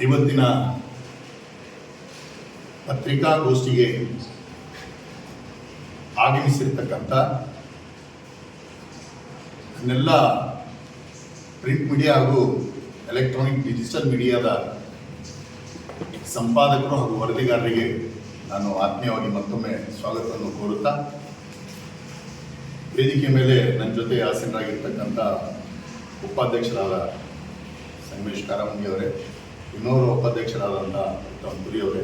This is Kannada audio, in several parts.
ಇವತ್ತಿನ ಪತ್ರಿಕಾಗೋಷ್ಠಿಗೆ ಆಗಮಿಸಿರ್ತಕ್ಕಂಥ ನನ್ನೆಲ್ಲ ಪ್ರಿಂಟ್ ಮೀಡಿಯಾ ಹಾಗೂ ಎಲೆಕ್ಟ್ರಾನಿಕ್ ಡಿಜಿಟಲ್ ಮೀಡಿಯಾದ ಸಂಪಾದಕರು ಹಾಗೂ ವರದಿಗಾರರಿಗೆ ನಾನು ಆತ್ಮೀಯವಾಗಿ ಮತ್ತೊಮ್ಮೆ ಸ್ವಾಗತವನ್ನು ಕೋರುತ್ತಾ, ವೇದಿಕೆ ಮೇಲೆ ನನ್ನ ಜೊತೆ ಆಸೀನರಾಗಿರ್ತಕ್ಕಂಥ ಉಪಾಧ್ಯಕ್ಷರಾದ ಸಂಗಮೇಶ್ ಕಾರಮಂಗಿ ಅವರೇ, ಇನ್ನೋರ್ವ ಉಪಾಧ್ಯಕ್ಷರಾದಂಥ ಉತ್ತಮ್ ಪುರಿ ಅವರೇ,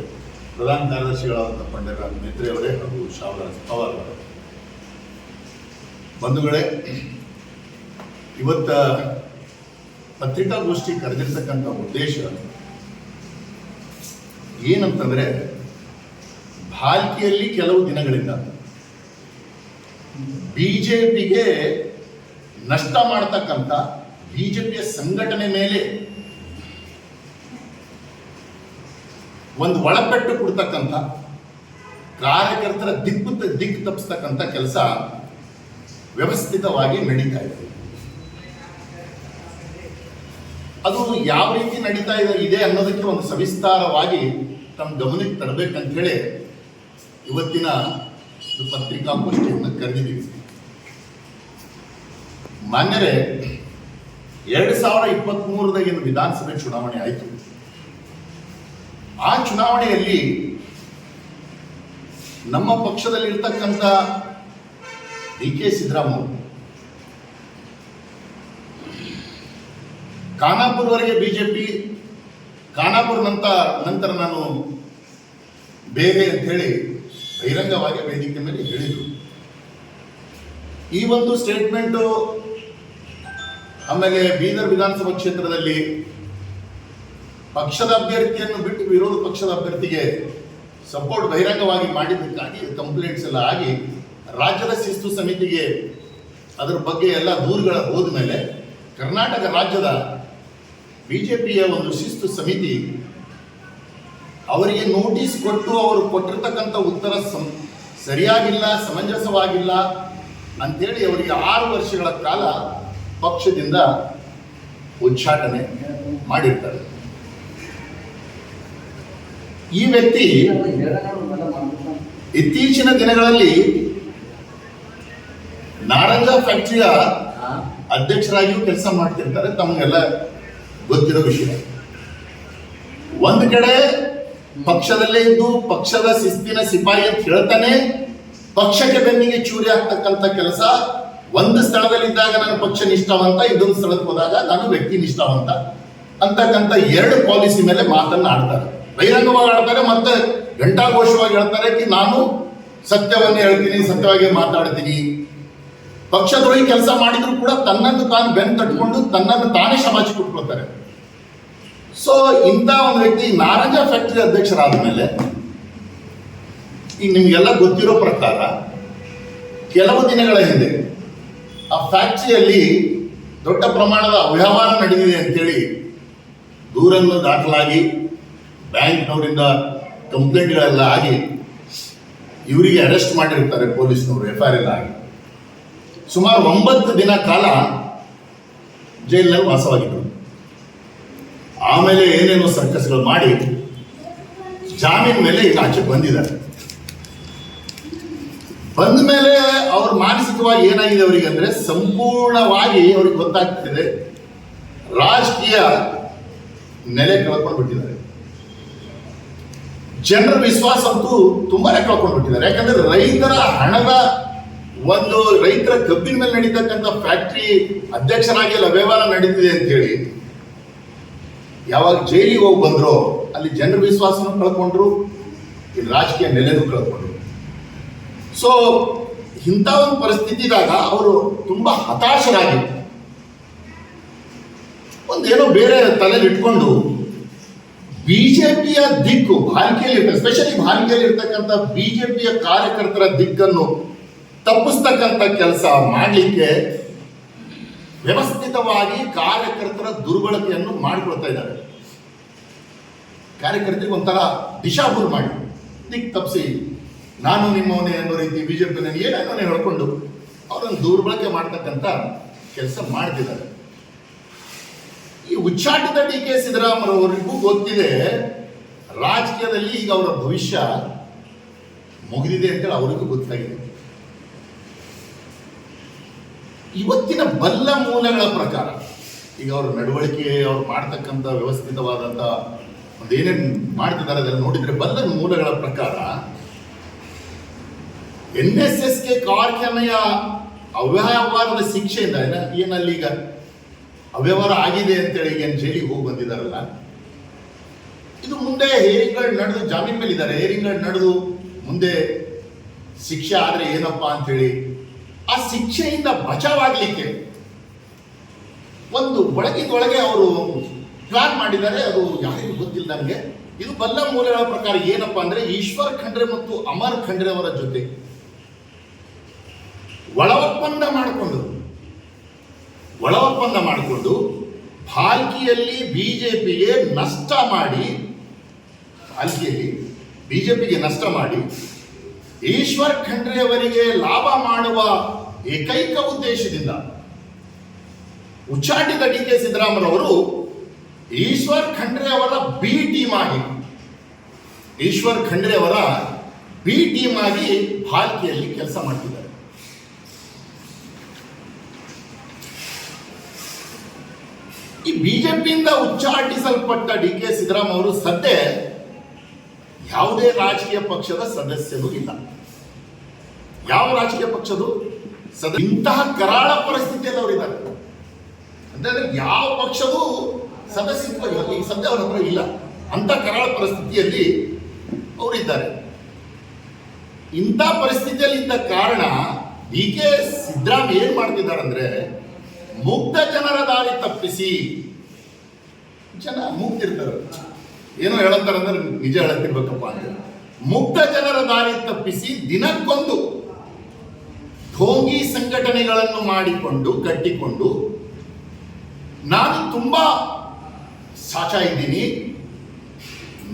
ಪ್ರಧಾನ ಕಾರ್ಯದರ್ಶಿಗಳಾದಂಥ ಪಂಡಿತರಾಜ್ ಮೇತ್ರಿ ಅವರೇ ಹಾಗೂ ಶಾವರಾಜ್ ಪವಾರ್ ಅವರೇ, ಬಂಧುಗಳೇ, ಇವತ್ತ ಪತ್ರಿಕಾಗೋಷ್ಠಿ ಕರೆದಿರ್ತಕ್ಕಂಥ ಉದ್ದೇಶ ಏನಂತಂದ್ರೆ, ಭಾಲ್ಕಿಯಲ್ಲಿ ಕೆಲವು ದಿನಗಳಿಂದ ಬಿಜೆಪಿಗೆ ನಷ್ಟ ಮಾಡತಕ್ಕಂಥ, ಬಿಜೆಪಿಯ ಸಂಘಟನೆ ಮೇಲೆ ಒಂದು ಒಳಪೆಟ್ಟು ಕೊಡ್ತಕ್ಕಂಥ, ಕಾರ್ಯಕರ್ತರ ದಿಕ್ಕು ತಪ್ಪಿಸ್ತಕ್ಕಂಥ ಕೆಲಸ ವ್ಯವಸ್ಥಿತವಾಗಿ ನಡೀತಾ ಇದೆ. ಅದು ಯಾವ ರೀತಿ ನಡೀತಾ ಇದೆ ಅನ್ನೋದಕ್ಕೆ ಒಂದು ಸವಿಸ್ತಾರವಾಗಿ ತಮ್ಮ ಗಮನಕ್ಕೆ ತರಬೇಕಂತ ಹೇಳಿ ಇವತ್ತಿನ ಪತ್ರಿಕಾಗೋಷ್ಠಿಯನ್ನು ಕರೆದಿದ್ದೀವಿ. ಮಾನ್ಯರೇ, 2023ದಾಗ ಏನು ವಿಧಾನಸಭೆ ಚುನಾವಣೆ ಆಯಿತು, ಆ ಚುನಾವಣೆಯಲ್ಲಿ ನಮ್ಮ ಪಕ್ಷದಲ್ಲಿರ್ತಕ್ಕಂಥ ಡಿ.ಕೆ. ಸಿದ್ದರಾಮಯ್ಯ ಖಾನಾಪುರವರೆಗೆ ಬಿಜೆಪಿ, ಖಾನಾಪುರ ನಂತರ ನಾನು ಬೇರೆ ಅಂತ ಹೇಳಿ ಬಹಿರಂಗವಾಗಿ ವೇದಿಕೆ ಮೇಲೆ ಹೇಳಿದರು. ಈ ಒಂದು ಸ್ಟೇಟ್ಮೆಂಟು ಆಮೇಲೆ ಬೀದರ್ ವಿಧಾನಸಭಾ ಕ್ಷೇತ್ರದಲ್ಲಿ ಪಕ್ಷದ ಅಭ್ಯರ್ಥಿಯನ್ನು ಬಿಟ್ಟು ವಿರೋಧ ಪಕ್ಷದ ಅಭ್ಯರ್ಥಿಗೆ ಸಪೋರ್ಟ್ ಬಹಿರಂಗವಾಗಿ ಮಾಡಿದ್ದಕ್ಕಾಗಿ ಕಂಪ್ಲೇಂಟ್ಸ್ ಎಲ್ಲ ಆಗಿ ರಾಜ್ಯದ ಶಿಸ್ತು ಸಮಿತಿಗೆ ಅದರ ಬಗ್ಗೆ ಎಲ್ಲ ದೂರುಗಳ ಹೋದ ಮೇಲೆ ಕರ್ನಾಟಕ ರಾಜ್ಯದ ಬಿಜೆಪಿಯ ಒಂದು ಶಿಸ್ತು ಸಮಿತಿ ಅವರಿಗೆ ನೋಟಿಸ್ ಕೊಟ್ಟು ಅವರು ಕೊಟ್ಟಿರ್ತಕ್ಕಂಥ ಉತ್ತರ ಸರಿಯಾಗಿಲ್ಲ, ಸಮಂಜಸವಾಗಿಲ್ಲ ಅಂತೇಳಿ ಅವರಿಗೆ 6 ವರ್ಷಗಳ ಕಾಲ ಪಕ್ಷದಿಂದ ಉಚ್ಚಾಟನೆ ಮಾಡಿರ್ತಾರೆ. ಈ ವ್ಯಕ್ತಿ ಇತ್ತೀಚಿನ ದಿನಗಳಲ್ಲಿ ನಾರಂಜ ಫ್ಯಾಕ್ಟರಿಯ ಅಧ್ಯಕ್ಷರಾಗಿಯೂ ಕೆಲಸ ಮಾಡ್ತಿರ್ತಾರೆ, ತಮಗೆಲ್ಲ ಗೊತ್ತಿರೋ ವಿಷಯ. ಒಂದು ಕಡೆ ಪಕ್ಷದಲ್ಲೇ ಇದ್ದು ಪಕ್ಷದ ಶಿಸ್ತಿನ ಸಿಪಾಯಿ ಅಂತ ಹೇಳ್ತಾನೆ, ಪಕ್ಷಕ್ಕೆ ಬೆನ್ನಿಗೆ ಚೂರಿ ಆಗ್ತಕ್ಕಂಥ ಕೆಲಸ. ಒಂದು ಸ್ಥಳದಲ್ಲಿದ್ದಾಗ ನಾನು ಪಕ್ಷ ನಿಷ್ಠಾವಂತ, ಇದೊಂದು ಸ್ಥಳಕ್ಕೆ ಹೋದಾಗ ನಾನು ವ್ಯಕ್ತಿ ನಿಷ್ಠಾವಂತ ಅಂತಕ್ಕಂಥ 2 ಪಾಲಿಸಿ ಮೇಲೆ ಮಾತನ್ನ ಆಡ್ತಾರೆ, ಬಹಿರಂಗವಾಗಿ ಆಡ್ತಾರೆ, ಮತ್ತೆ ಘಂಟಾಘೋಷವಾಗಿ ಹೇಳ್ತಾರೆ ಕಿ ನಾನು ಸತ್ಯವನ್ನೇ ಹೇಳ್ತೀನಿ, ಸತ್ಯವಾಗಿ ಮಾತಾಡ್ತೀನಿ. ಪಕ್ಷದೊಳಗೆ ಕೆಲಸ ಮಾಡಿದ್ರು ಕೂಡ ತನ್ನನ್ನು ತಾನು ಬೆನ್ನು ತಟ್ಕೊಂಡು ತನ್ನನ್ನು ತಾನೇ ಸಮಾಜಕ್ಕೆ ಕೊಟ್ಕೊಳ್ತಾರೆ. ಸೊ ಇಂಥ ಒಂದು ವ್ಯಕ್ತಿ ನಾರಂಜ ಫ್ಯಾಕ್ಟರಿ ಅಧ್ಯಕ್ಷರಾದ ಮೇಲೆ ಈಗ ನಿಮಗೆಲ್ಲ ಗೊತ್ತಿರೋ ಪ್ರಕಾರ ಕೆಲವು ದಿನಗಳ ಹಿಂದೆ ಆ ಫ್ಯಾಕ್ಟರಿಯಲ್ಲಿ ದೊಡ್ಡ ಪ್ರಮಾಣದ ಅವ್ಯವಹಾರ ನಡೆದಿದೆ ಅಂತೇಳಿ ದೂರನ್ನು ದಾಖಲಾಗಿ ಬ್ಯಾಂಕ್ನವರಿಂದ ಕಂಪ್ಲೇಂಟ್ಗಳೆಲ್ಲ ಆಗಿ ಇವರಿಗೆ ಅರೆಸ್ಟ್ ಮಾಡಿರ್ತಾರೆ ಪೊಲೀಸ್ನವರು, FIR ಎಲ್ಲ ಆಗಿ ಸುಮಾರು 9 ದಿನ ಕಾಲ ಜೈಲಿನಲ್ಲಿ ವಾಸವಾಗಿದ್ದರು. ಆಮೇಲೆ ಏನೇನೋ ಸರ್ಕಸ್ಗಳು ಮಾಡಿ ಜಾಮೀನ್ ಮೇಲೆ ಈಗ ಆಚೆ ಬಂದಿದ್ದಾರೆ. ಬಂದ ಮೇಲೆ ಅವ್ರ ಮಾನಸಿಕವಾಗಿ ಏನಾಗಿದೆ ಅವರಿಗೆ ಅಂದ್ರೆ, ಸಂಪೂರ್ಣವಾಗಿ ಅವ್ರಿಗೆ ಗೊತ್ತಾಗ್ತಿದೆ ರಾಜಕೀಯ ನೆಲೆ ಕಳ್ಕೊಂಡು ಬಿಟ್ಟಿದ್ದಾರೆ. ಜನರ ವಿಶ್ವಾಸ ಅಂತೂ ತುಂಬಾನೇ ಕಳ್ಕೊಂಡು ಬಿಟ್ಟಿದ್ದಾರೆ. ಯಾಕಂದ್ರೆ ರೈತರ ಹಣದ ಒಂದು ರೈತರ ಕಬ್ಬಿನ ಮೇಲೆ ನಡೀತಕ್ಕಂಥ ಫ್ಯಾಕ್ಟರಿ ಅಧ್ಯಕ್ಷರಾಗಿ ಅವ್ಯವಹಾರ ನಡೀತಿದೆ ಅಂತ ಹೇಳಿ ಯಾವಾಗ ಜೈಲಿಗೆ ಹೋಗಿ ಬಂದ್ರು, ಅಲ್ಲಿ ಜನರ ವಿಶ್ವಾಸನೂ ಕಳ್ಕೊಂಡ್ರು, ಇಲ್ಲಿ ರಾಜಕೀಯ ನೆಲೆನೂ ಕಳ್ಕೊಂಡ್ರು. ಸೊ ಇಂಥ ಒಂದು ಪರಿಸ್ಥಿತಿದಾಗ ಅವರು ತುಂಬಾ ಹತಾಶರಾಗಿ ಒಂದೇನೋ ಬೇರೆ ತಲೆಯಲ್ಲಿ ಇಟ್ಕೊಂಡು ಬಿಜೆಪಿಯ ದಿಕ್ಕು ಭಾಲ್ಕಿಯಲ್ಲಿ, ಎಸ್ಪೆಷಲಿ ಭಾಲ್ಕಿಯಲ್ಲಿ ಇರ್ತಕ್ಕಂಥ ಬಿಜೆಪಿಯ ಕಾರ್ಯಕರ್ತರ ದಿಕ್ಕನ್ನು ತಪ್ಪಿಸ್ತಕ್ಕಂಥ ಕೆಲಸ ಮಾಡಲಿಕ್ಕೆ ವ್ಯವಸ್ಥಿತವಾಗಿ ಕಾರ್ಯಕರ್ತರ ದುರ್ಬಳಕೆಯನ್ನು ಮಾಡಿಕೊಳ್ತಾ ಇದ್ದಾರೆ. ಕಾರ್ಯಕರ್ತರಿಗೆ ಒಂಥರ ದಿಶಾಭೂಲ್ ಮಾಡಿ ದಿಕ್ ತಪ್ಪಿಸಿ ನಾನು ನಿಮ್ಮವನೇ ಅನ್ನೋ ರೀತಿ ಬಿಜೆಪಿ ಏನೇನೋ ಹೇಳ್ಕೊಂಡು ಅವರನ್ನು ದುರ್ಬಳಕೆ ಮಾಡ್ತಕ್ಕಂಥ ಕೆಲಸ ಮಾಡ್ತಿದ್ದಾರೆ. ಈ ಉಚ್ಚಾಟಿತ ಡಿ ಕೆ ಸಿದ್ದರಾಮಯ್ಯವರಿಗೂ ಗೊತ್ತಿದೆ ರಾಜಕೀಯದಲ್ಲಿ ಈಗ ಅವರ ಭವಿಷ್ಯ ಮುಗಿದಿದೆ ಅಂತೇಳಿ ಅವರಿಗೂ ಗೊತ್ತಾಗಿದೆ. ಇವತ್ತಿನ ಬಲ್ಲ ಮೂಲಗಳ ಪ್ರಕಾರ ಈಗ ಅವರ ನಡವಳಿಕೆ, ಅವ್ರು ಮಾಡ್ತಕ್ಕಂಥ ವ್ಯವಸ್ಥಿತವಾದಂಥ ಒಂದು ಏನೇನು ಮಾಡ್ತಿದ್ದಾರೆ ಅದನ್ನು ನೋಡಿದ್ರೆ ಬಲ್ಲ ಮೂಲಗಳ ಪ್ರಕಾರ NSSಗೆ ಕಾರ್ಖಾನೆಯ ಅವ್ಯವಹಾರದ ಶಿಕ್ಷೆಯಿಂದ ಏನಲ್ಲಿ ಈಗ ಅವ್ಯವಹಾರ ಆಗಿದೆ ಅಂತೇಳಿ ಏನು ಜೈಲಿಗೆ ಹೋಗಿ ಬಂದಿದ್ದಾರಲ್ಲ, ಇದು ಮುಂದೆ ಹೇರಿಂಗ್ಗಳು ನಡೆದು ಜಾಮೀನ್ ಮೇಲೆ ಇದ್ದಾರೆ, ಹೇರಿಂಗ್ಗಳು ನಡೆದು ಮುಂದೆ ಶಿಕ್ಷೆ ಆದರೆ ಏನಪ್ಪಾ ಅಂತೇಳಿ ಆ ಶಿಕ್ಷೆಯಿಂದ ಬಚಾವಾಗಲಿಕ್ಕೆ ಒಂದು ಒಳಗಿನೊಳಗೆ ಅವರು ಪ್ಲಾನ್ ಮಾಡಿದ್ದಾರೆ. ಅದು ಯಾರಿಗೂ ಗೊತ್ತಿಲ್ಲ ನನಗೆ. ಇದು ಬಲ್ಲ ಮೂಲಗಳ ಪ್ರಕಾರ ಏನಪ್ಪಾ ಅಂದ್ರೆ ಈಶ್ವರ್ ಖಂಡ್ರೆ ಮತ್ತು ಅಮರ್ ಖಂಡ್ರೆ ಅವರ ಜೊತೆ ಒಳ ಒಪ್ಪಂದ ಮಾಡಿಕೊಂಡು ಭಾಲ್ಕಿಯಲ್ಲಿ ಬಿಜೆಪಿಗೆ ನಷ್ಟ ಮಾಡಿ ಈಶ್ವರ್ ಖಂಡ್ರೆ ಅವರಿಗೆ ಲಾಭ ಮಾಡುವ ಏಕೈಕ ಉದ್ದೇಶದಿಂದ ಉಚ್ಚಾಟಿತ ಡಿ ಕೆ ಸಿದ್ದರಾಮಯ್ಯವರು ಈಶ್ವರ್ ಖಂಡ್ರೆ ಅವರ ಬಿ ಟೀಮ್ ಆಗಿ ಭಾಲ್ಕಿಯಲ್ಲಿ ಕೆಲಸ ಮಾಡ್ತಿದ್ದಾರೆ. ಈ ಬಿಜೆಪಿಯಿಂದ ಉಚ್ಚಾಟಿಸಲ್ಪಟ್ಟ ಡಿ ಕೆ ಸಿದ್ದರಾಮಯ್ಯ ಅವರು ಸದ್ಯ ಯಾವುದೇ ರಾಜಕೀಯ ಪಕ್ಷದ ಸದಸ್ಯರು ಇಲ್ಲ. ಯಾವ ರಾಜಕೀಯ ಪಕ್ಷದ ಇಂತಹ ಕರಾಳ ಪರಿಸ್ಥಿತಿಯಲ್ಲಿ ಅವರಿದ್ದಾರೆ ಅಂತಂದ್ರೆ ಯಾವ ಪಕ್ಷದೂ ಸದಸ್ಯತ್ವ ಈ ಸದ್ಯ ಅವರ ಹತ್ರ ಇಲ್ಲ. ಅಂತ ಕರಾಳ ಪರಿಸ್ಥಿತಿಯಲ್ಲಿ ಅವರಿದ್ದಾರೆ. ಇಂಥ ಪರಿಸ್ಥಿತಿಯಲ್ಲಿ ಇದ್ದ ಕಾರಣ ಡಿ ಕೆ ಸಿದ್ದರಾಮಯ್ಯ ಏನ್ ಮಾಡ್ತಿದ್ದಾರೆ ಅಂದ್ರೆ ಮುಗ್ಧ ಜನರ ದಾರಿ ತಪ್ಪಿಸಿ, ಜನ ಮುಗ್ದಿರ್ತಾರೆ, ಏನೋ ಹೇಳಂತಾರೆ ಅಂದ್ರೆ ನಿಜ ಹೇಳತ್ತಿರ್ಬೇಕಪ್ಪ ಅಂತ, ಮುಗ್ಧ ಜನರ ದಾರಿ ತಪ್ಪಿಸಿ ದಿನಕ್ಕೊಂದು ಢೋಂಗಿ ಸಂಘಟನೆಗಳನ್ನು ಕಟ್ಟಿಕೊಂಡು ನಾನು ತುಂಬಾ ಸಾಚಾ ಇದ್ದೀನಿ,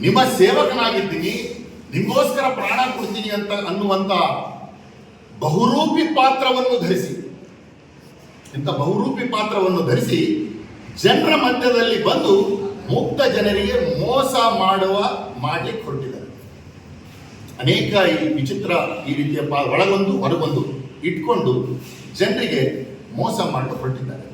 ನಿಮ್ಮ ಸೇವಕನಾಗಿದ್ದೀನಿ, ನಿಮಗೋಸ್ಕರ ಪ್ರಾಣ ಕೊಡ್ತೀನಿ ಅನ್ನುವಂತ ಬಹುರೂಪಿ ಪಾತ್ರವನ್ನು ಧರಿಸಿ ಜನರ ಮಧ್ಯದಲ್ಲಿ ಬಂದು ಮುಗ್ಧ ಜನರಿಗೆ ಮೋಸ ಮಾಡ್ಲಿಕ್ಕೆ ಹೊರಟಿದ್ದಾರೆ. ಅನೇಕ ಈ ವಿಚಿತ್ರ ಈ ರೀತಿಯ ಒಳಗೊಂದು ಹೊರಗೊಂದು ಇಟ್ಕೊಂಡು ಜನರಿಗೆ ಮೋಸ ಮಾಡಲು ಹೊರಟಿದ್ದಾರೆ.